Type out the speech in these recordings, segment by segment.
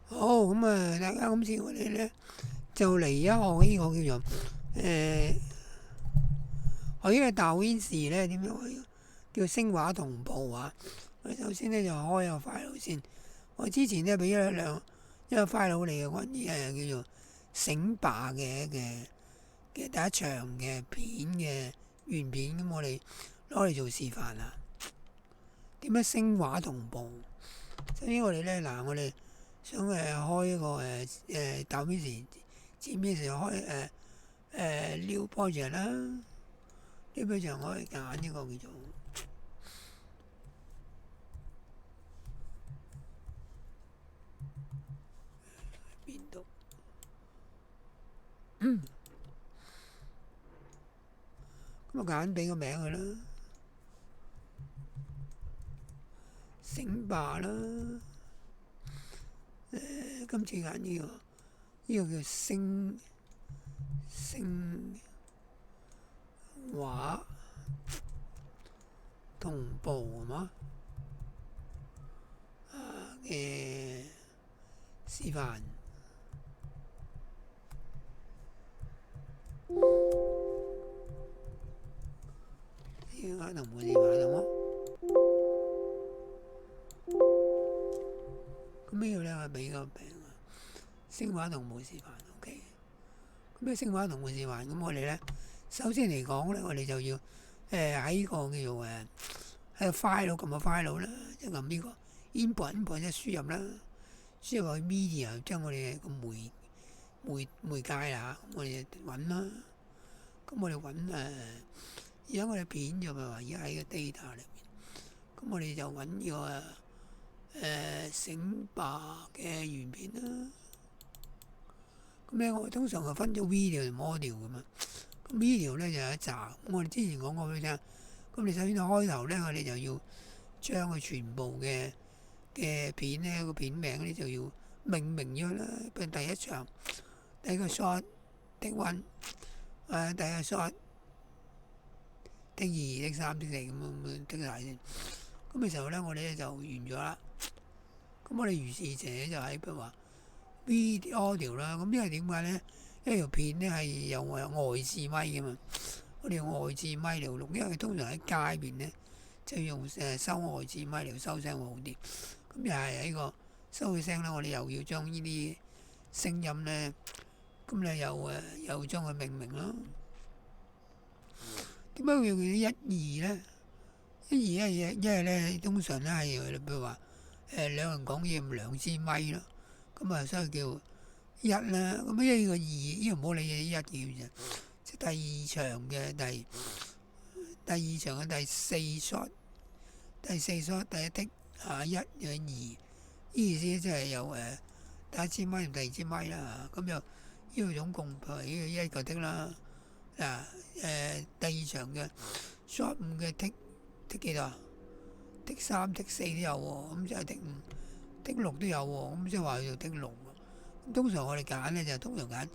好咁啊！大家今次我哋咧就嚟一項呢個叫做我呢個導演時咧點樣去叫聲畫同步啊？我哋首先咧就開個 file 先。我之前咧俾咗一個 file 嚟嘅關於叫做醒霸嘅第一場嘅片嘅原片，咁我哋攞嚟做示範啊。點樣聲畫同步？首先我哋咧嗱，我哋想開一個導演時剪片時開new project 啦。呢 project 我可以揀呢個叫做邊度？咁我揀俾個名佢啦，醒霸啦。今次揀呢個叫聲畫同步係嘛？嘅示範。呢個同步示範好冇？咁呢個咧我俾個名啊，聲畫同步示範 OK。咁咩聲畫同步示範？咁我哋咧首先嚟講咧，我哋就要喺呢個叫做喺個 file 撳個 file 啦，即係撳呢個 input 即係輸入啦，輸入去 media 即係我哋個媒介啦。咁我哋揾啦，咁我哋揾而家我哋片就咪話而家喺個 data 裏邊，咁我哋就揾呢個醒霸嘅原片啦。咁咧我通常係分咗 video 同 audio 㗎嘛。咁 video 咧就有一集，我哋之前講過俾你聽。咁你首先開頭咧，我哋就要將佢全部嘅片咧個片名咧就要命名咗啦。譬如第一場、第一個 shot、第one、第一個 shot、第二、第三、第四咁樣剔晒先。咁嘅時候咧，我哋咧就完咗啦。咁我哋如是者就喺譬如話 video audio 啦。咁因為點解咧？因為條片咧係有外置咪嘅嘛。我哋用外置咪嚟錄，因為通常喺街邊咧就用收外置咪嚟收聲會好啲。咁又係喺個收嘅聲咧，我哋又要將呢啲聲音咧，咁你又將佢命名咯。點解會用一二咧？一二因為咧通常咧係譬如話兩人講嘢用兩支咪咯，咁啊所以叫一啦。咁呢個二呢個唔好理嘅一叫啫。即係第二場嘅第四 shot， 第一剔一有二，呢意思即係有第一支咪同第二支咪啦。咁就呢個總共係呢個一個剔啦。嗱第二場嘅 shot 5嘅剔幾多啊？剔3、剔4都有喎，咁即係剔5、剔6都有喎，咁即係話要剔6。咁通常我哋揀咧就通常揀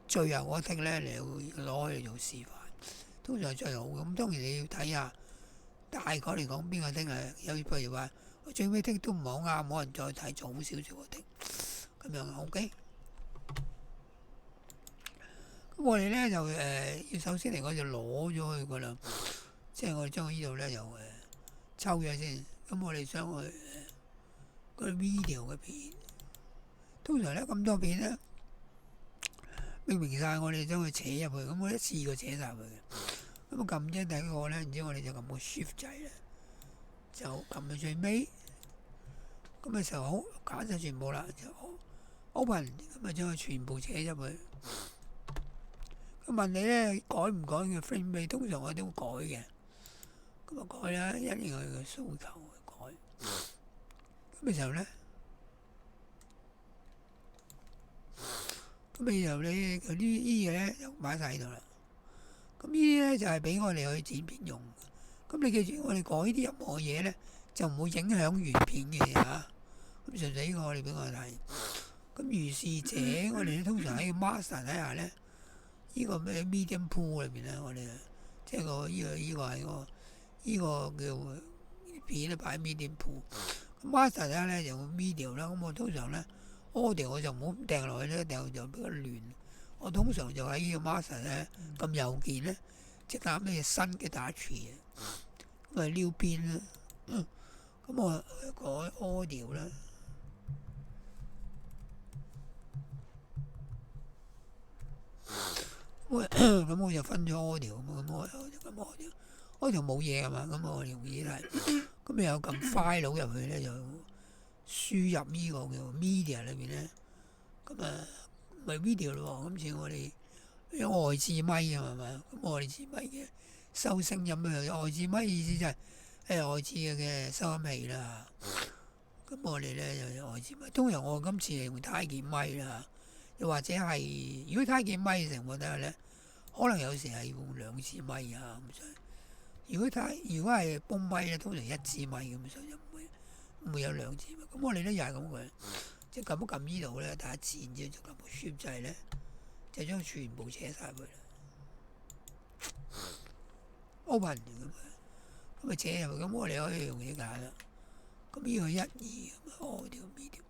最後嗰剔咧嚟攞嚟做示範，通常係最好嘅。咁當然你要睇下大概嚟講邊個剔係有，譬如話我最尾剔都唔好啱，冇人再睇早少少個剔，咁樣 OK。咁我哋咧就要首先嚟講就攞咗佢個啦，即係我哋將佢呢度咧就抽咗先。咁我哋想去嗰啲 video 嘅片，通常咧咁多片咧明明晒，我哋將佢扯入去，咁我一次過扯晒佢嘅。咁撳啫，第一個咧，然之後我哋就撳個 shift 掣咧，就撳到最尾。咁嘅時候好揀晒全部啦，就 open， 咁啊將佢全部扯入去。佢問你咧改唔改嘅 frame rate，通常我都會改嘅。咁啊改啦，因應佢嘅訴求去改。咁嘅時候咧，咁嘅時候你嗰啲嘢咧就擺晒喺度啦。咁呢啲咧就係俾我哋去剪片用。咁你記住，我哋改啲任何嘢咧，就唔會影響原片嘅嘢嚇。咁純粹呢個我哋俾我睇。咁如是者，我哋通常喺個 master 底下咧，呢個咩 medium pool 裏邊咧，我哋即係呢個叫片咧擺喺 medium pool。咁 master 底下咧就 medium 啦。咁我通常咧 audio 我就唔好咁掟落去咧，掟就比較亂。我通常就喺呢個 master 咧撳右鍵咧，即刻咩新嘅打字啊，咁啊撩邊啦。咁我改 audio 啦。咁我就分咗 audio 咁audio 冇嘢啊嘛，咁我容易係咁有撳 file 入去咧，就輸入呢個叫 media 裏邊咧，咁唔係 video 咯喎，今次我哋有外置咪啊嘛，咁外置咪嘅收聲音啊，外置咪意思就係外置嘅收音器啦。咁我哋咧就有外置咪，通常我今次係用太極咪啦。又或者係，如果太極咪嘅情況底下咧，可能有時係用兩支咪啊咁所以。如果係泵咪咧，通常一支咪咁所以就唔會有兩支咪。咁我哋咧又係咁嘅，即係撳一撳呢度咧，打字然之後就撳個 Shift 掣咧，就將全部扯晒佢啦。Open 咁咪扯入去，咁我哋可以用呢架啦。咁呢個1、2咁audio media。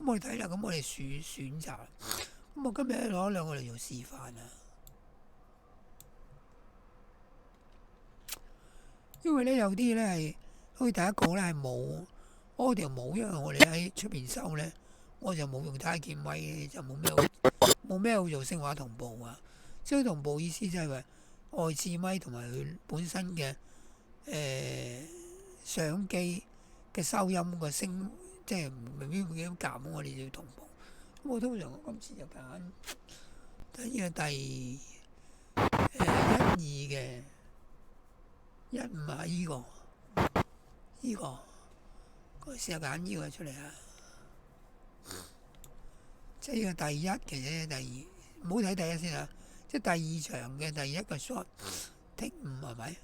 咁我哋睇啦，咁我哋選擇。咁我今日攞兩個嚟做示範啊。因為咧有啲咧係，好似第一個咧係冇 audio 冇，因為我哋喺出邊收咧，我就冇用太極咪，就冇咩好做聲畫同步啊。聲同步意思就係話外置咪同埋佢本身嘅相機嘅收音個聲。即係未必會咁夾，我哋就要同步。咁我通常今次就揀呢個第1、2嘅1、5啊，依個，我試下揀呢個出嚟啊！即係呢個第一嘅啫，第二唔好睇第一先啊！即係第二場嘅第一個 shot take 5係咪？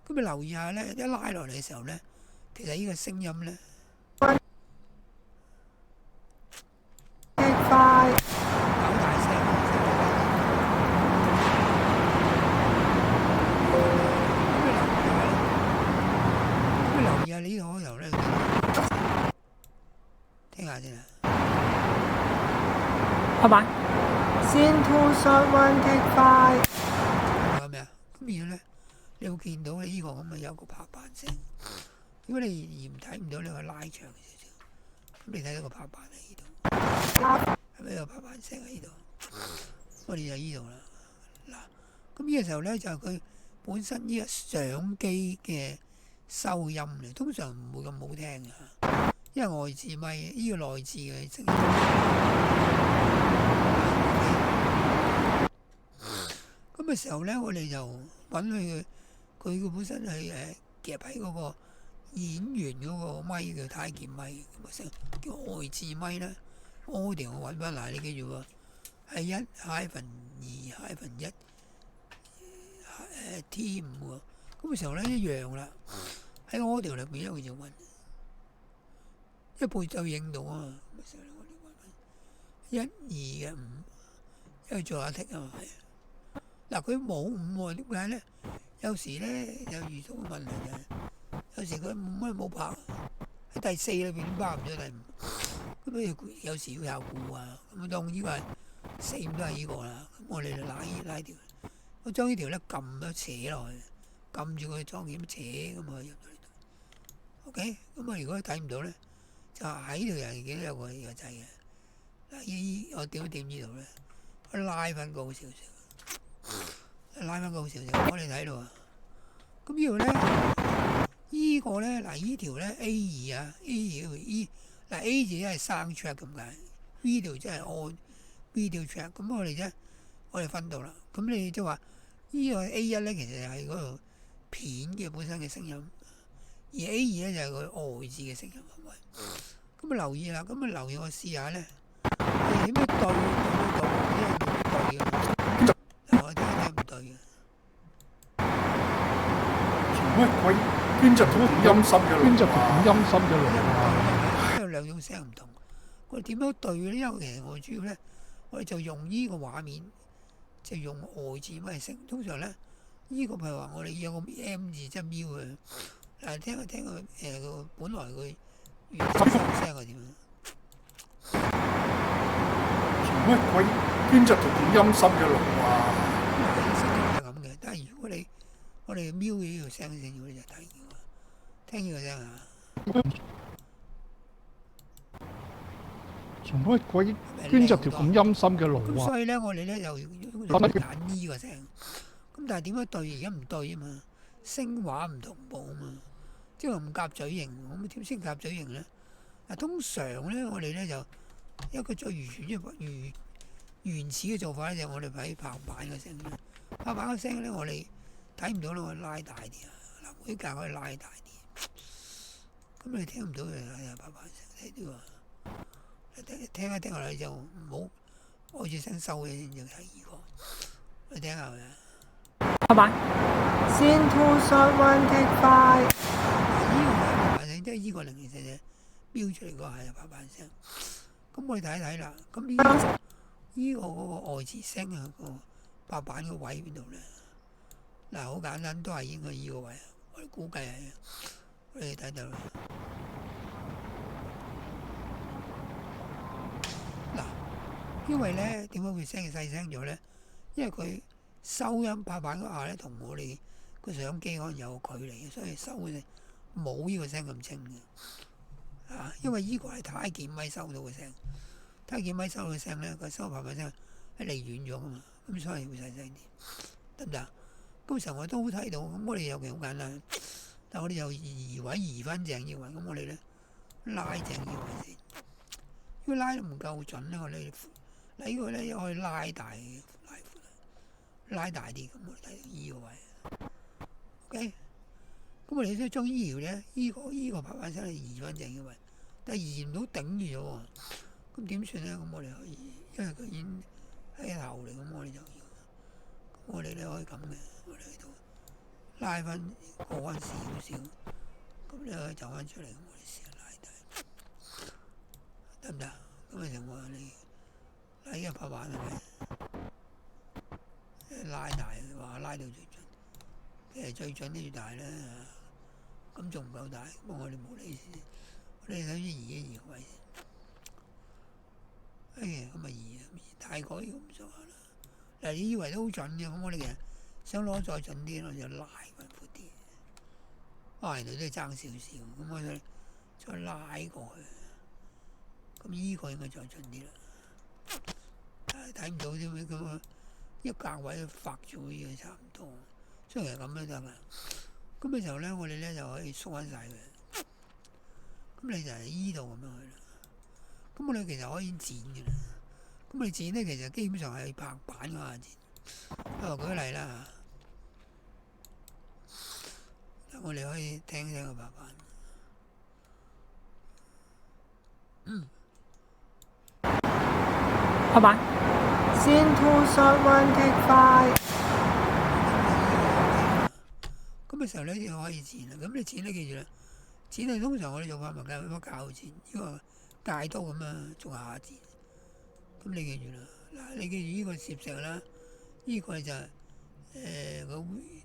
咁你留意下咧，一拉落嚟嘅時候咧，其實呢個聲音咧。好大聲！咁你留意下呢個由咧，聽下先啊。係咪？先 two shot one take five。係咪啊？咁然後咧，你會見到呢個咁啊有個拍板聲。如果你睇唔到，你可以拉長少少。咁你睇到個拍板喺呢度。係咪有拍板聲喺呢度？我哋就呢度啦。嗱，咁呢個時候咧就係佢本身呢個相機嘅收音嚟，通常唔會咁好聽嘅，因為外置咪呢個內置嘅聲音。咁嘅時候咧，我哋就揾佢本身係夾喺嗰個演員嗰個咪叫太極咪，咁嘅聲叫外置咪啦。audio 我揾翻嚟，你記住喎，係1-2-1 T5喎。咁嘅時候咧一樣啦，喺 audio 裏邊一路就揾，一倍就影到啊嘛。咁嘅時候我哋揾1、2嘅5，因為做下剔啊嘛。嗱佢冇5喎，點解咧？有時咧有遇到個問題就係，有時佢冇拍喺第4裏邊拍唔咗第5。咁有時要有估啊，咁當呢個係4、5都係呢個啦。咁我哋就拉條，我將呢條咧撳咗扯落去，撳住佢裝點扯咁啊入到呢度。OK，咁啊如果睇唔到咧，就喺呢度人見到有個掣嘅。嗱我點一點呢度咧，我拉翻高少少，拉翻高少少，我哋睇到啊。咁呢度咧，呢個咧嗱呢條咧 A2啊 A2 嗱 A 字即係 sound track 咁解 ，video 即係 on video track。咁我哋分到啦。咁你即係話呢個 A1咧，其實係嗰個片嘅本身嘅聲音，而 A2咧就係佢外置嘅聲音，係咪？咁啊留意啦，咁啊留意我試下咧，點樣對到？因為唔對嘅，嗱我睇唔對嘅。乜鬼？邊隻好陰森嘅？邊隻咁陰森嘅嚟？有兩種聲唔同，我哋點樣對咧？因為其實我主要咧，我哋就用呢個畫面，就用外置咪聲。通常咧，呢個譬如話我哋有個 M 字即係瞄佢，嗱聽佢個本來佢原聲係點樣？乜鬼捐咗條咁陰森嘅路啊！啲聲音就係咁嘅，但係如果我哋瞄呢條聲先，如果你就聽呢個聲啊，做乜鬼捐咗條咁陰森嘅路啊！咁所以咧，我哋咧就揀呢個聲。咁但係點解對而家唔對啊嘛？聲畫唔同步啊嘛，即係唔夾嘴型，咁點先夾嘴型咧？嗱，通常咧我哋咧就一個最原始嘅做法咧，就我哋喺拍板嘅聲。拍板嘅聲咧，我哋睇唔到咧，我拉大啲啊，嗱，每格可以拉大啲。咁你聽唔到嘅係拍板聲，睇到啊。聽一聽落嚟就唔好開住聲收嘅先，就睇呢個。你聽下佢啊。拍板。Scene 2 shot 1 take 5。呢個係拍板聲，即係呢個零零舍舍標出嚟嗰個係拍板聲。咁我哋睇一睇啦。咁呢個嗰個外置聲啊，個拍板個位邊度咧？嗱，好簡單，都係應該呢個位。我哋估計係，我哋睇到啦。因為咧點解會聲細聲咗咧？因為佢收音拍板嗰下咧，同我哋個相機可能有距離，所以收嘅冇呢個聲咁清嘅。因為呢個係太健咪收到嘅聲，太健咪收到嘅聲咧，佢收拍板聲係離遠咗啊嘛，咁所以會細聲啲，得唔得？咁時候我都睇到，咁我哋尤其好簡單，但我哋又移翻正呢位，咁我哋咧拉正呢位先，如果拉得唔夠準咧，我哋嗱呢個咧可以拉大啲，咁我哋睇到呢個位 ，OK。咁我哋都將呢條咧，呢個拍板聲移翻正嘅位，但係移唔到頂住咗喎。咁點算咧？咁我哋可以，因為佢已經喺頭嚟，咁我哋就要，咁我哋咧可以咁嘅，我哋喺度拉翻過翻少少，咁你可以走翻出嚟，咁我哋試下拉大，得唔得？咁嘅情況你。呢個拍板係咪拉大？話拉到最準，其實最準都要大啦。咁仲唔夠大？咁我哋冇理先，我哋首先移一移個位先。咁啊移大概咁上下啦。嗱，你以為都好準嘅，咁我哋其實想攞再準啲，我就拉翻闊啲。原來都係爭少少，咁我哋再拉過去。咁呢個應該再準啲啦。睇唔到啫咩？咁啊，一格位發咗呢個差唔多，所以其實咁都得噶。咁嘅時候咧，我哋咧就可以縮翻晒佢。咁你就係依度咁樣去啦。咁我哋其實可以剪嘅啦。咁你剪咧，其實基本上係拍板嗰下剪。舉個例啦嚇，我哋可以聽聽個拍板。拍板。Scene 2 shot 1 take 5。咁嘅時候咧，就可以剪啦。咁你剪咧，記住啦，剪係通常我哋做法咪教鉸剪，呢個戒刀咁樣做下剪。咁你記住啦，嗱，你記住呢個攝石啦，呢個就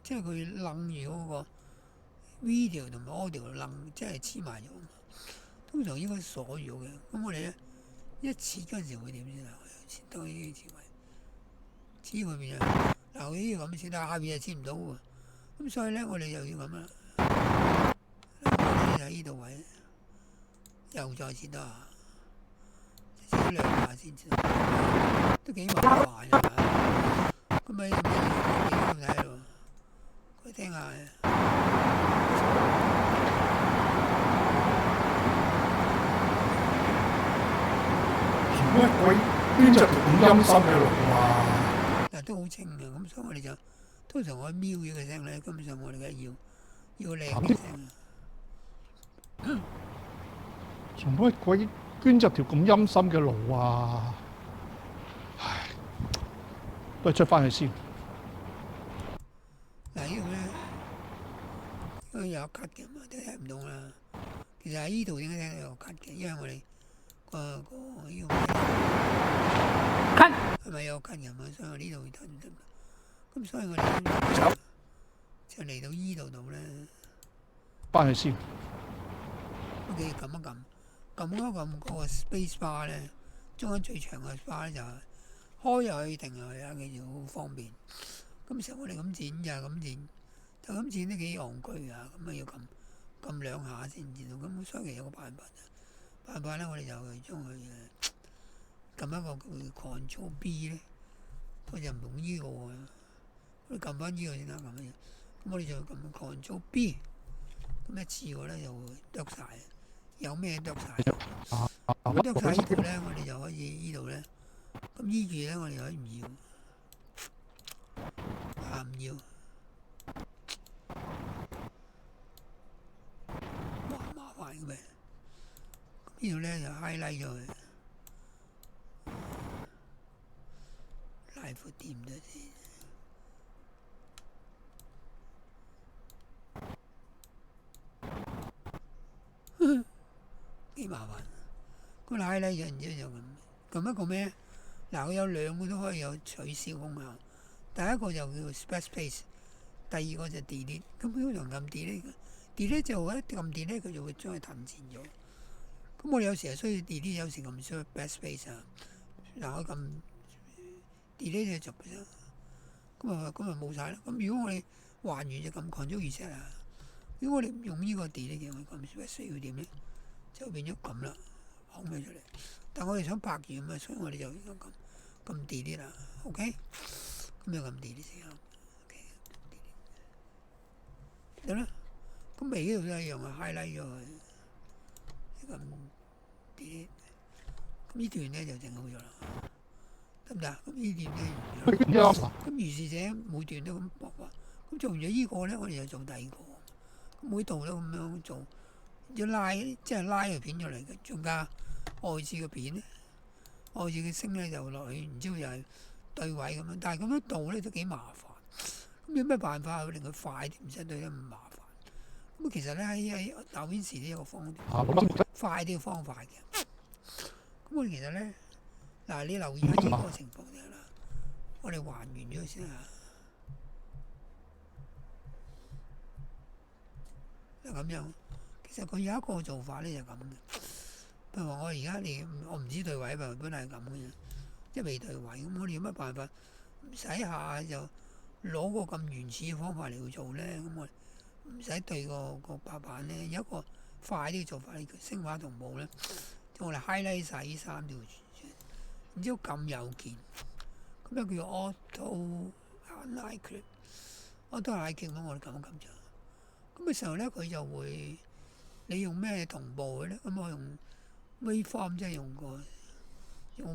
即係佢楞住嗰個 video 同埋 audio 楞，即係黐埋咗。通常應該鎖住嘅。咁我哋咧一切嗰陣時會點先啊？切到呢啲切位，切佢邊啊？嗱，呢個咁切，但係下邊又切唔到喎。咁所以咧，我哋又要咁啦。我哋喺呢度位，又再切多下，切咗2下先切到，都幾麻煩嘅。咁咪幾好睇咯？佢聽下。乜鬼邊隻咁陰森嘅路啊！嗱，都好清嘅，咁所以我哋就通常我瞄呢個聲咧，根本上我哋梗係要靚嘅聲。做乜鬼捐咗條咁陰森嘅路啊！唉，都係出翻去先。嗱，呢個咧，因為有 cut 嘅嘛，都聽唔到啦。其實喺呢度應該聽到有 cut 嘅，因為我哋個呢個 cut 係咪有 cut 嘅嘛？所以我呢度得唔得？咁所以我哋就嚟到呢度咧，翻去先。OK，撳一撳個 space bar 咧，中間最長嘅 bar 咧就係開又可以停又去啊，記住好方便。咁時候我哋咁剪就咁剪，就咁剪都幾戇居啊！咁啊要撳兩下先剪到。咁所以其實有個辦法咧，我哋就將佢撳一個叫 Ctrl B 咧，佢就唔用呢個喎。我哋撳翻呢個先得咁樣。咁我哋就撳 Ctrl B，咁一次過咧就會剁晒，有咩剁晒？咁剁晒呢度咧，我哋就可以呢度咧。咁呢住咧，我哋可以唔要，唔要，哇麻煩嘅咩？咁呢度咧就 highlight 咗佢，拉闊啲唔得先。幾麻煩，咁拉咗然之後就撳一個咩？嗱，佢有兩個都可以有取消功效。第一個就叫 Backspace， 第二個就 Delete。咁通常撳 Delete 就一撳 Delete 佢就會將佢騰前咗。咁我哋有時係需要 Delete， 有時唔需要 Backspace 啊。嗱，我撳 Delete 就咗，咁啊冇晒啦。咁如果我哋還完就撳 Ctrl Reset啊。如果我哋唔用呢個 Delete 嘅，我撳 Backspace 要點咧？就變咗咁啦，空咗出嚟。但我哋想拍住咁啊，所以我哋就應該撳 delete 啦。OK， 咁就撳 delete 先啦。OK， 得啦。咁尾嗰度都一樣啊 ，highlight 咗佢，撳 delete。咁呢段咧就整好咗啦，得唔得？咁呢段咧完咗啦。咁如是者每段都咁薄啊。咁做完咗呢個咧，我哋就做第二個。咁每度都咁樣做。要拉即係拉條片出嚟嘅，仲加外置嘅片咧，外置嘅聲咧就落去，然之後又係對位咁樣。但係咁樣導咧都幾麻煩。咁有咩辦法令佢快啲，唔使對得咁麻煩？咁其實咧喺導片時都有個方法，快啲嘅方法嘅。咁我哋其實咧嗱，你留意下呢個情況就係啦。我哋還原咗先啊，就咁樣。其實佢有一個做法咧就咁嘅，譬如話我而家我唔知對位，本嚟係咁嘅，即係未對位。咁我哋有乜辦法唔使下就攞個咁原始嘅方法嚟去做咧？咁我唔使對個白板咧，有一個快啲嘅做法，聲畫同步咧，就我哋 highlight 晒呢三條線，然之後撳右鍵，咁又叫 auto highlight clip，auto highlight clip 咁我哋撳一撳咗，咁嘅時候咧佢就會。你用咩同步嘅咧？咁我用 waveform， 即係用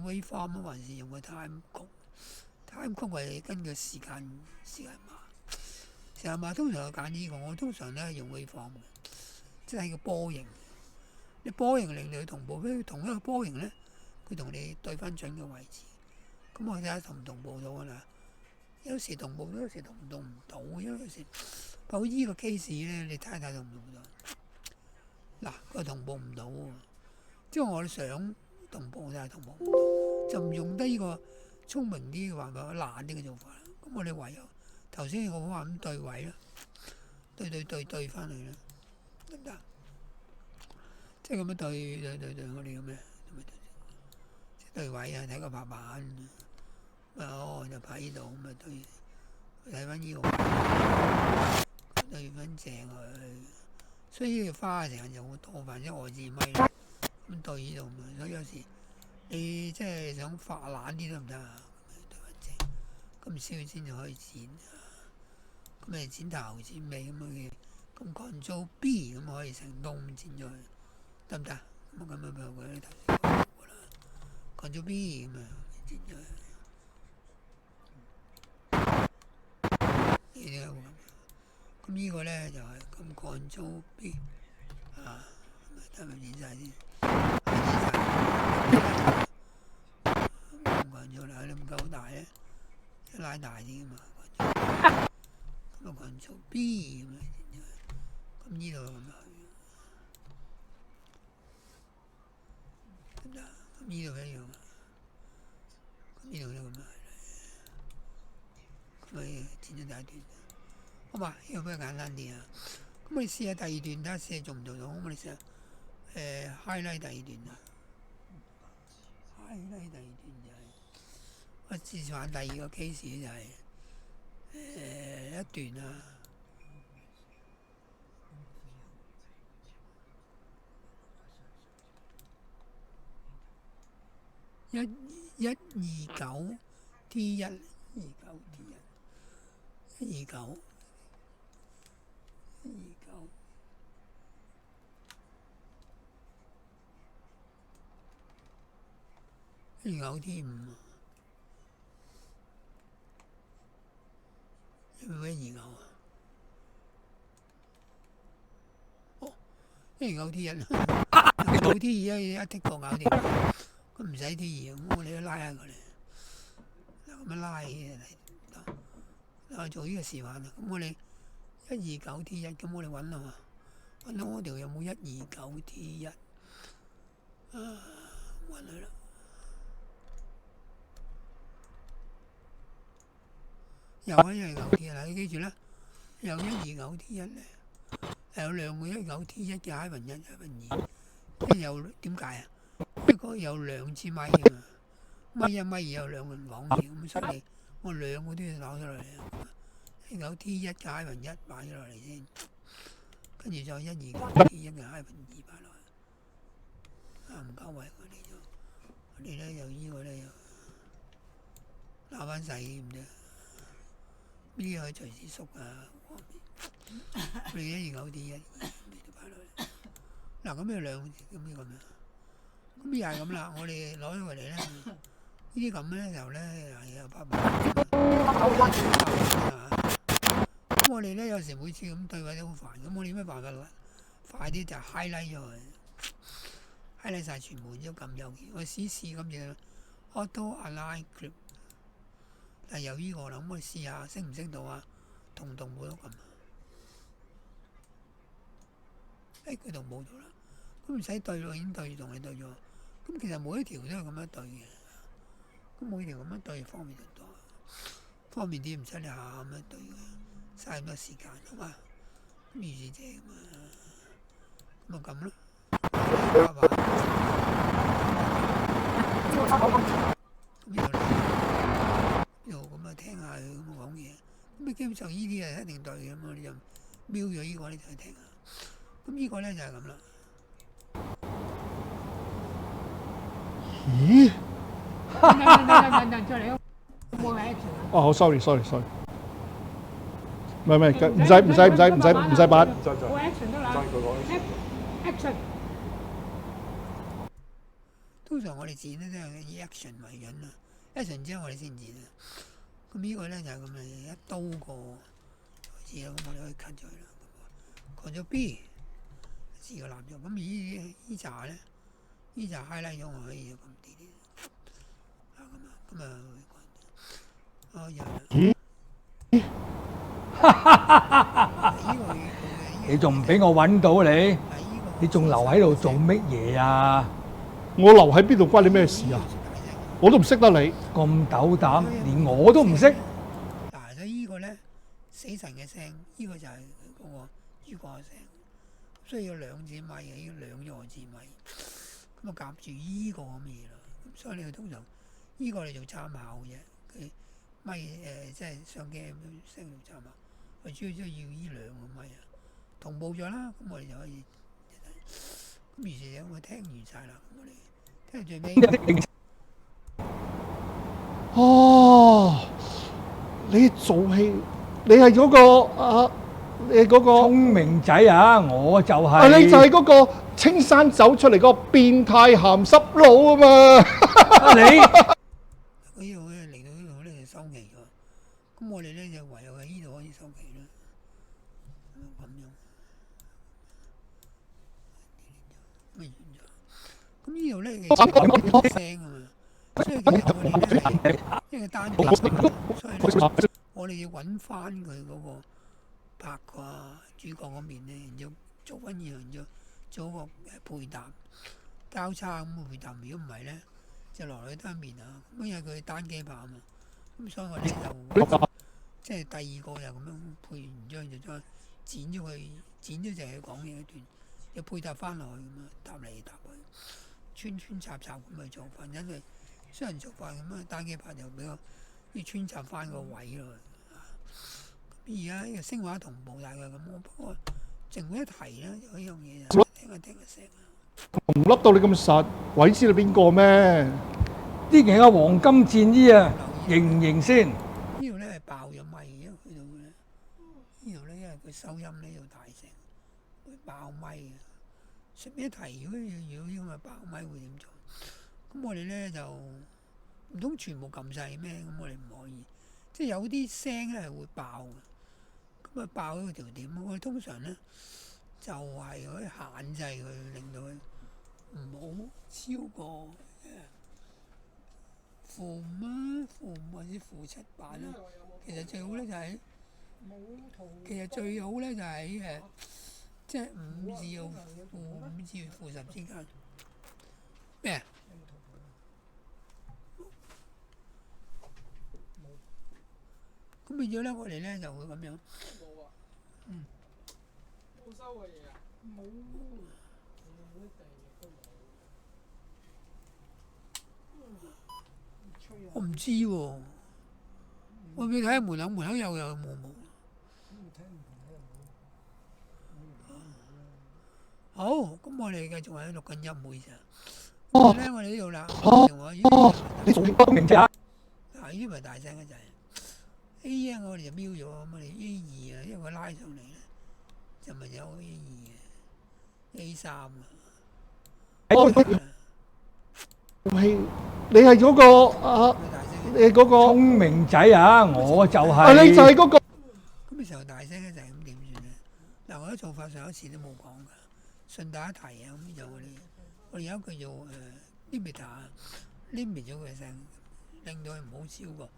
waveform 啊，還是用個 time code？time code 係根據時間碼通常我揀呢個，我通常咧用 waveform 嘅，即係個波形。你波形令佢同步，譬如同一個波形咧，佢同你對翻準嘅位置。咁我睇下同唔同步到㗎啦。有時同步到，有時同唔到，因為有時好依個 case 咧，你睇同唔同到。嗱，佢同步唔到喎，即係我想同步，但係同步唔到，就唔用得呢個聰明啲嘅辦法，懶啲嘅做法。咁我哋唯有頭先我話咁對位啦，對翻去啦，得唔得？即係咁樣對，我哋咁咩？對位啊，睇個白板，就擺呢度咁啊對，睇翻呢個，對翻正佢。所以花嘅時間就好多，反正外置咪咁對呢度，所以有時你即係想發懶啲都唔得啊！咁燒先就可以剪，咁咪剪頭剪尾咁嘅，咁 Ctrl B 咁可以成功剪咗佢，得唔得？咁啊譬如佢頭先講過啦 ，Ctrl B 咁啊剪咗佢。咁呢個咧就係咁Ctrl B啊，睇咪剪晒先，咁Ctrl啦，你唔夠大咧，一拉大啲嘛，咁啊Ctrl B 咁啊剪咗，咁呢度咁啊，得唔得？咁呢度一樣啊，咁呢度都咁啊，咁啊剪咗第一段。好嘛，呢個比較簡單啲啊。咁我哋試下第二段，睇下試下做唔做到。咁我哋試下highlight 第二段啊。highlight 第二段就係我示範第二個 case 就係、一段啊，129 T1 129 T1 129 129 T5 有冇129啊？哦，129 T1 129 T2一剔過搞掂，咁唔使 T2，咁我哋都拉下佢哋，咁樣拉起嚟，我做呢個示範啦。咁我哋129 T1，咁我哋揾啊嘛，揾到嗰條有冇129 T1？揾佢啦。有129 T 啦，你記住啦，有129 T1咧，有兩個129 T1嘅 -1 -2，即係有點解啊？一個有兩支咪㗎嘛，咪一咪二有兩個人講嘢，咁所以我兩個都要攞出嚟啊！129 T1 嘅 -1 擺咗落嚟先，跟住再129 T1 嘅 -2擺落去，唔夠位我哋咧又依個咧又撈翻細唔得。呢個可以隨時縮啊！我哋129 T1都擺落去。嗱，咁有兩咁呢咁樣，咁又係咁啦。我哋攞咗佢嚟咧，呢啲咁咧就咧係有800咁我哋咧有時每次咁對位都好煩，咁我哋有咩辦法啦？快啲就 highlight 咗佢，highlight 曬全部之後撳右鍵。我試咁樣 auto align clip。但係有呢個啦，咁我哋試下升唔升到啊？同步都咁，佢同步咗啦，咁唔使對咯，已經對同你對咗。咁其實每一條都係咁樣對嘅，咁每條咁樣對方便得多，方便啲唔使你下下咁樣對嘅，嘥咁多時間好嘛？咁於是啫嘛，咁啊咁咯，又咁啊聽下佢咁講嘢，咁啊基本上呢啲係一定對嘅，咁我哋就瞄咗呢個咧就去聽下。咁呢個咧就係咁啦。咦？出嚟冇位。哦，好 sorry。唔係，唔使擺。冇 action 得啦。action。通常我哋剪咧都係以 action 為準啦。action 之後我哋先剪啊。咁呢個咧就係咁啊，一刀過開始啦，咁我哋可以 cut 咗佢啦。Ctrl B 試個藍咗，咁呢扎咧，呢扎 highlight 咗我可以咁啲咁啊，你仲唔俾我揾到你？你仲留喺度做乜嘢啊？我留喺邊度關你咩事啊？我都唔識得你。咁斗膽，連我都唔識。嗱，所以呢個咧死神嘅聲，呢個就係嗰個主角嘅聲，需要兩支咪嘅，要兩個字咪，咁啊夾住呢個咁嘅嘢啦。咁所以你通常呢個你做參考啫，佢咪即係相機咁聲做參考。我主要都要呢兩個咪啊，同步咗啦，咁我哋就可以。咁於是咧，我聽完晒啦，我哋聽最尾。哦，你做戲，你係嗰個你嗰個聰明仔啊！我就係。你就係嗰個青山走出嚟個變態鹹濕佬啊嘛！你呢度咧嚟到呢度咧就收期咗，咁我哋咧就唯有喺呢度可以收期啦。咁樣，咁呢度咧其實聲啊嘛，所以其實我哋咧係因為單機，所以咧我哋要揾翻佢嗰個拍個主角嗰面咧，然之後做翻呢樣，然之後做個配搭交叉咁嘅配搭。如果唔係咧，就落去單面啊。咁因為佢單機拍啊嘛，咁所以我哋就即係第二個又咁樣配完之後就再剪咗佢，剪咗就係講嘢一段，又配搭翻落去咁啊，搭嚟搭去，穿插插咁去做，反正佢雙人做法咁啊，單機拍就比較要穿插翻個位咯。而家呢個聲畫同步大概咁，不過淨會一提啦，有一樣嘢就聽一聽個聲。唔笠到你咁實，鬼知你邊個咩？呢期嘅黃金戰衣啊，型唔型先？呢度咧係爆咗咪，因為去到咧呢度咧，因為佢收音呢度大聲，會爆咪嘅。順便一提，如果因為爆咪會點做？咁我哋咧就唔通全部撳晒咩？咁我哋唔可以，即係有啲聲咧係會爆嘅。咁啊爆咗條點？我哋通常咧就係可以限制佢，令到佢唔好超過負5或者負7、8啦。其實最好咧就係、即係5至到負5至負10之間。咩啊？咁變咗咧，我哋咧就會咁樣。冇收嘅嘢啊！冇，我唔知喎、我俾你睇下門口有冇？好，咁我哋繼續喺度錄緊音會咋。咁咧，我哋呢度啦。你仲要明啫？嗱，呢啲咪大聲嘅就係 A 咧，我哋就瞄咗，咁我哋 A2啊，因為佢拉上嚟咧，就咪有 A2 嘅 A3啊。你係嗰個啊？你係嗰個聰明仔啊！我就啊！你就係係嗰個。咁你成日大聲咧就係咁點算咧？嗱，我啲做法上一次都冇講㗎，順帶一提啊，咁就我哋有一個叫limiter，limit 咗佢嘅聲，令到佢唔好超過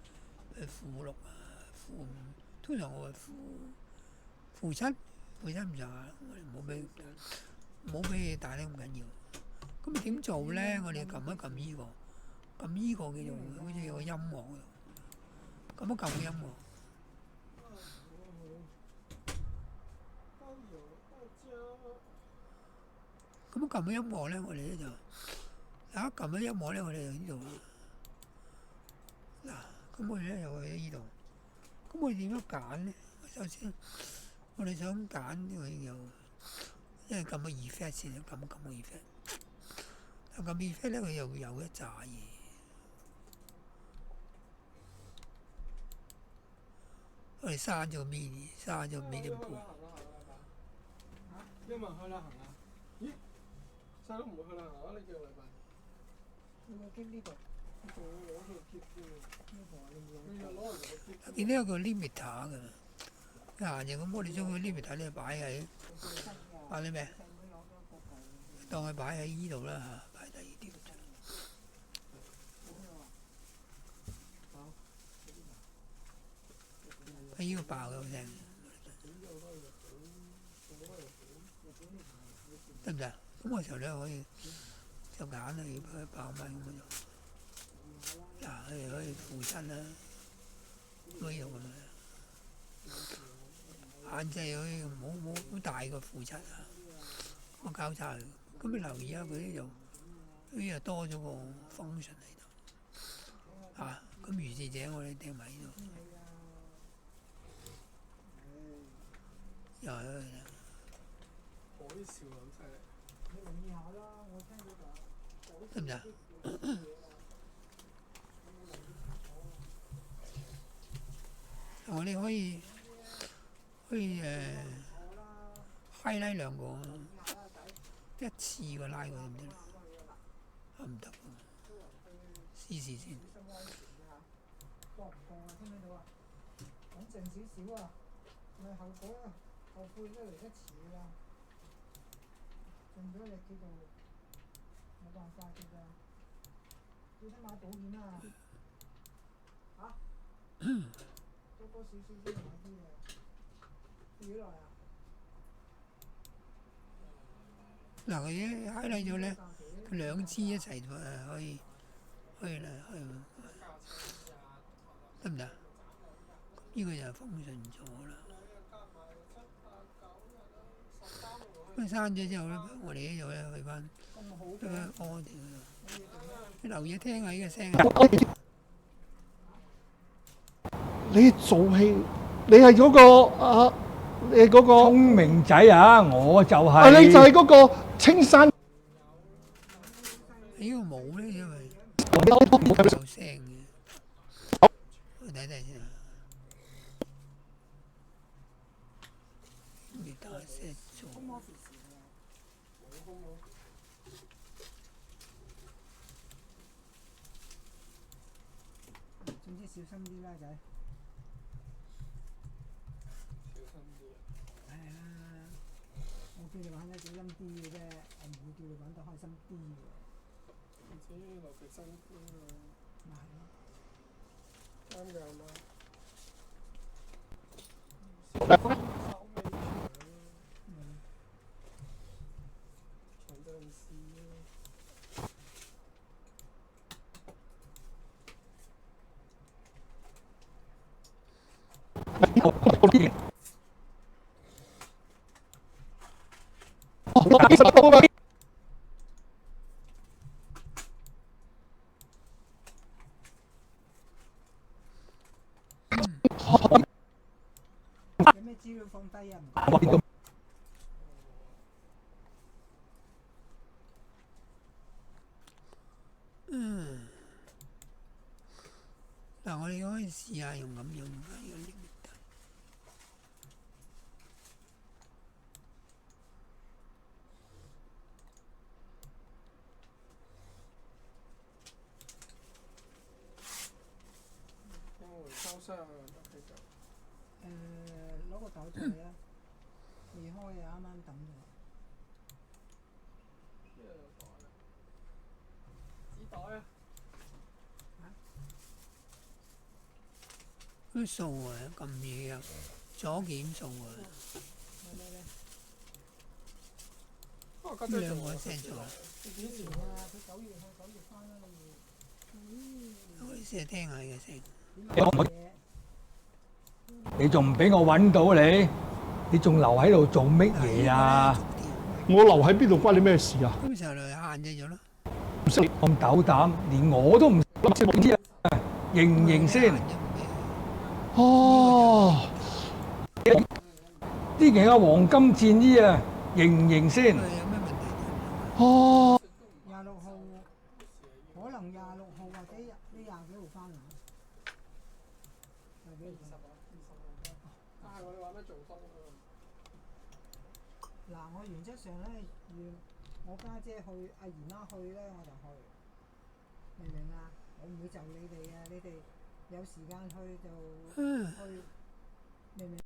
負6啊、負5，通常我係負7唔上下，我哋唔好俾佢大得咁緊要。咁你點做咧？我哋撳一撳依個，撳依個叫做好似有個音樂咁，撳一撳個音樂。咁撳咗音樂咧，我哋咧就撳咗音樂咧，我哋就呢度嗱，咁我哋咧就去呢度。咁我哋點樣揀咧？首先我哋想揀呢個叫，因為撳個 effect 先，撳個 effect。撳 effect 咧，佢又會有一紮嘢。我哋刪咗 midi，刪咗 midi 半。一問去啦，行啦。咦？細佬唔會去啦，行啦，呢幾個禮拜。你有經呢度？我攞佢結嘅。你又攞人哋嘅結？見到有個 limiter 㗎，行就咁，我哋將個 limiter 咧擺喺啲咩？當佢擺喺依度啦嚇，擺第二條。喺依個爆嘅聲，得唔得？咁個時候咧可以就揀啦，如果佢爆咪咁樣。嗱，佢哋可以負7啦，咁呢度咁樣。限制佢唔好大過負7啊，咁交叉佢。咁你留意下佢呢又多咗個 function 喺度，咁如是者我哋掟埋呢度，又係啦。海嘯咁犀利。得唔得？我哋可以highlight 兩個，一次過拉佢得唔得？唔得喎，試試先。多唔多啊？聽唔聽到啊？穩靜少少啊！咪後果啊，後悔都嚟得遲啦。盡咗力叫做冇辦法嘅咋，要睇買保險啊！多少少先買啲嘅，要幾耐啊？嗱，佢highlight咗咧，佢兩支一齊可以啦，得唔得？呢個就係封順咗啦。咁刪咗之後咧，我哋呢度咧去翻 order 嗰度。你留意聽下呢個聲。你做戲，你係嗰個啊，你係嗰個聰明仔啊！我就係、啊，你就係嗰個青山。呢個冇咧，因為有聲嘅。我睇睇先啊。你打聲做。總之小心啲啦，仔。小心啲啊！係啊，我叫你玩得小心啲嘅啫，我唔會叫你玩得開心啲嘅。唔知劉其辛苦啊！咪係咯。啱㗎嘛？長陣時啊！有咩資料放低啊？唔該。嗱，我哋可以試下用咁樣嘅呢個 limiter。有冇回收箱啊？其實攞個豆出嚟啊！未開啊，啱啱抌咗。邊度有袋啊？紙袋啊！啲數啊，咁嘢啊，左檢數啊，我家姐兩仲有個聲咗。幾時啊？佢9月去9月翻啦，我哋試下聽下呢個聲。你你仲唔俾我揾到你？你仲留喺度做乜嘢啊？我留喺邊度關你咩事啊？咁時候就限制咗咯。唔識咁斗膽，連我都唔知啊！認唔認先？哦，呢件嘅黃金戰衣啊，認唔認先？有咩問題？哦， 26號，可能26號或者呢20幾號翻嚟。啊！我哋玩咩做風啊？嗱，我原則上咧，我家姐去，阿姨媽去咧，我就去，明唔明啊？我唔會就你哋啊，你哋有時間去就去，明唔明？